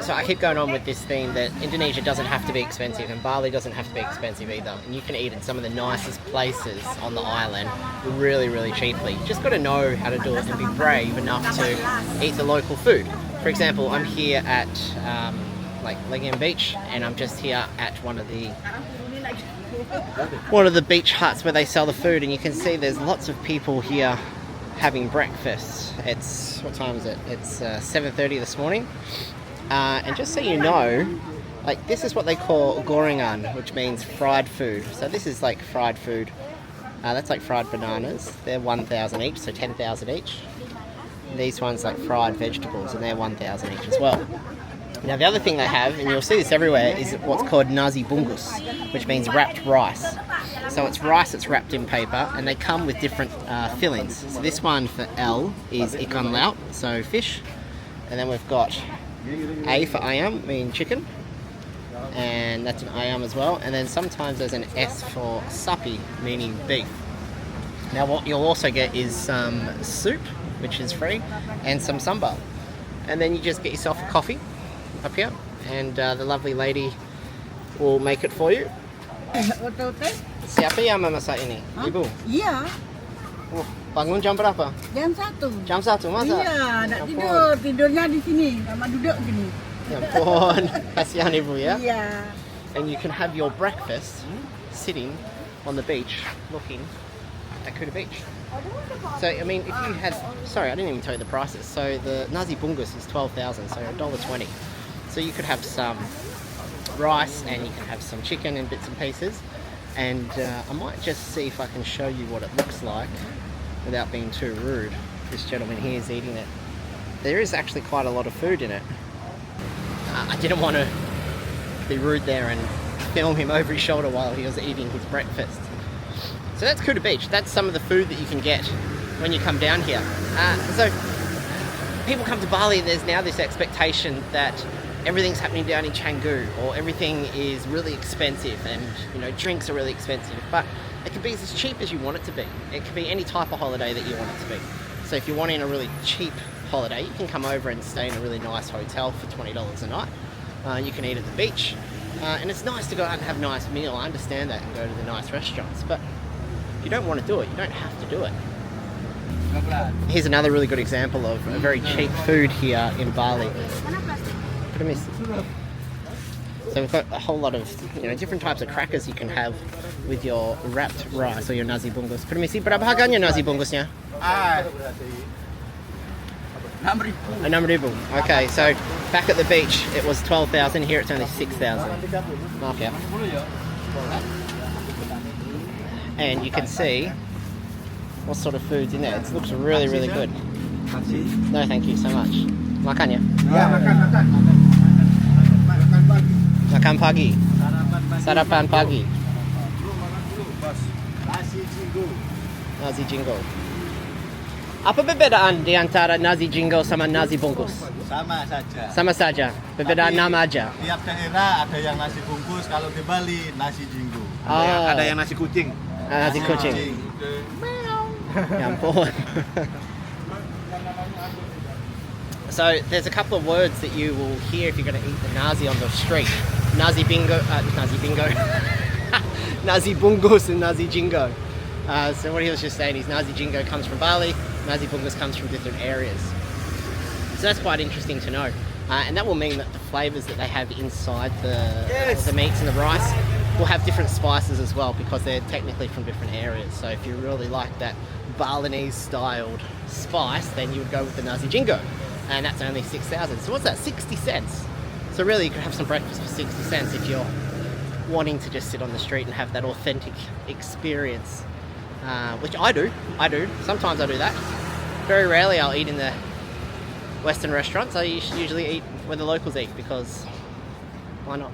So I keep going on with this theme that Indonesia doesn't have to be expensive and Bali doesn't have to be expensive either. And you can eat in some of the nicest places on the island really, really cheaply. You just got to know how to do it and be brave enough to eat the local food. For example, I'm here at Legian Beach, and I'm just here at one of the beach huts where they sell the food, and you can see there's lots of people here having breakfast. It's, what time is it? It's 7:30 this morning. And just so you know, like, this is what they call gorengan, which means fried food. So this is like fried food. That's like fried bananas. They're 1,000 each, so 10,000 each. These ones like fried vegetables, and they're 1,000 each as well. Now the other thing they have, and you'll see this everywhere, is what's called Nasi Bungkus, which means wrapped rice. So it's rice that's wrapped in paper, and they come with different fillings. So this one for L is ikan laut, so fish. And then we've got A for ayam, meaning chicken. And that's an ayam as well. And then sometimes there's an S for sapi, meaning beef. Now what you'll also get is some soup, which is free, and some sambal. And then you just get yourself a coffee up here, and the lovely lady will make it for you. Siapa yang memasak ini? Ibu? Iya. Bangun jam berapa? Jam 1. Jam 1, masa? Iya, nak tidur. Tidurnya di sini, sama duduk gini. Ya ampun, kasihan ibu ya. Iya. And you can have your breakfast sitting on the beach looking at Kuta Beach. So, I mean, if you had... Sorry, I didn't even tell you the prices. So, the Nasi Bungkus is 12,000, so $1.20. So you could have some rice, and you can have some chicken and bits and pieces. And I might just see if I can show you what it looks like without being too rude. This gentleman here is eating it. There is actually quite a lot of food in it. I didn't want to be rude there and film him over his shoulder while he was eating his breakfast. So that's Kuta Beach. That's some of the food that you can get when you come down here. So people come to Bali, there's now this expectation that everything's happening down in Canggu, or everything is really expensive, and you know, drinks are really expensive. But it can be as cheap as you want it to be. It can be any type of holiday that you want it to be. So if you're wanting a really cheap holiday, you can come over and stay in a really nice hotel for $20 a night. You can eat at the beach, and it's nice to go out and have a nice meal. I understand that, and go to the nice restaurants, but if you don't want to do it, you don't have to do it. Here's another really good example of a very cheap food here in Bali. So we've got a whole lot of, you know, different types of crackers you can have with your wrapped rice or your nasi bungkus. Permisi, berapa harganya nasi bungkusnya? 6,000. Okay, so back at the beach it was 12,000. Here it's only 6,000. Okay. And you can see what sort of food's in there. It looks really, really good. No, thank you so much. Makan ya? Makan pagi. Sarapan pagi. Nasi jingo. Apa perbedaan di antara nasi jingo sama nasi bungkus? Sama saja. Sama saja. Perbedaan nama aja. Tiap daerah ada yang nasi bungkus, kalau di Bali nasi jingo. Oh. Ada yang nasi kucing. Nasi kucing. Ya ampun. So there's a couple of words that you will hear if you're going to eat the nasi on the street. Nasi bingo, nasi bingo, nasi bungkus and nasi jingo. So what he was just saying is nasi jingo comes from Bali, nasi bungkus comes from different areas. So that's quite interesting to know. And that will mean that the flavours that they have inside the meats and the rice will have different spices as well, because they're technically from different areas. So if you really like that Balinese styled spice, then you would go with the nasi jingo. And that's only 6,000. So what's that? 60 cents. So really you could have some breakfast for 60 cents if you're wanting to just sit on the street and have that authentic experience, which I do. Sometimes I do that. Very rarely I'll eat in the Western restaurants. I usually eat where the locals eat, because why not?